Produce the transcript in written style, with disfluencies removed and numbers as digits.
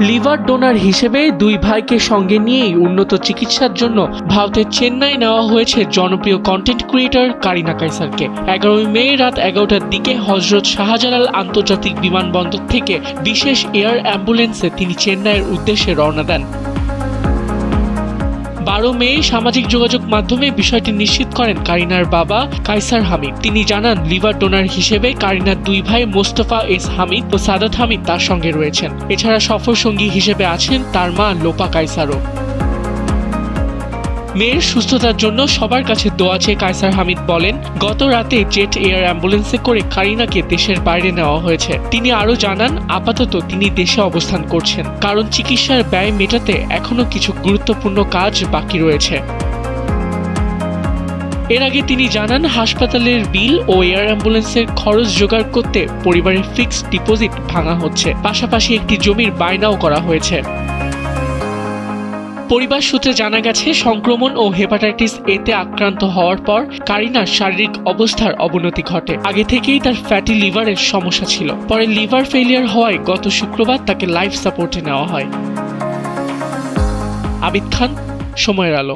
Liver donor হিসেবে দুই ভাইকে সঙ্গে নিয়েই উন্নত চিকিৎসার জন্য ভারতের চেন্নাই নেওয়া হয়েছে জনপ্রিয় কন্টেন্ট ক্রিয়েটর কারিনা কাইসারকে। 11 মে রাত 11টার দিকে হজরত শাহজালাল আন্তর্জাতিক বিমানবন্দর থেকে বিশেষ এয়ার অ্যাম্বুলেন্সে তিনি চেন্নাইয়ের উদ্দেশ্যে রওনা দেন। 12 মে সামাজিক যোগাযোগ মাধ্যমে বিষয়টি নিশ্চিত করেন কারিনার বাবা কায়সার হামিদ। তিনি জানান, লিভার ডোনার হিসেবে কারিনার দুই ভাই মোস্তফা এস হামিদ ও সাদাত হামিদ তার সঙ্গে রয়েছেন। এছাড়া সফর সঙ্গী হিসেবে আছেন তার মা লোপা কায়সারও। মেয়ের সুস্থতার জন্য সবার কাছে দোয়া চেয়ে কায়সার হামিদ বলেন, গত রাতে জেট এয়ার অ্যাম্বুলেন্সে করে কারিনাকে দেশের বাইরে নেওয়া হয়েছে। তিনি আরও জানান, আপাতত তিনি দেশে অবস্থান করছেন, কারণ চিকিৎসার ব্যয় মেটাতে এখনও কিছু গুরুত্বপূর্ণ কাজ বাকি রয়েছে। এর আগে তিনি জানান, হাসপাতালের বিল ও এয়ার অ্যাম্বুলেন্সের খরচ জোগাড় করতে পরিবারের ফিক্সড ডিপোজিট ভাঙা হচ্ছে, পাশাপাশি একটি জমির বায়নাও করা হয়েছে। পরিবার সূত্রে জানা গেছে, সংক্রমণ ও হেপাটাইটিস এতে আক্রান্ত হওয়ার পর কারিনার শারীরিক অবস্থার অবনতি ঘটে। আগে থেকেই তার ফ্যাটি লিভারের সমস্যা ছিল। পরে লিভার ফেলিয়ার হওয়ায় গত শুক্রবার তাকে লাইফ সাপোর্টে নেওয়া হয়। আবিদ খান, সময়ের আলো।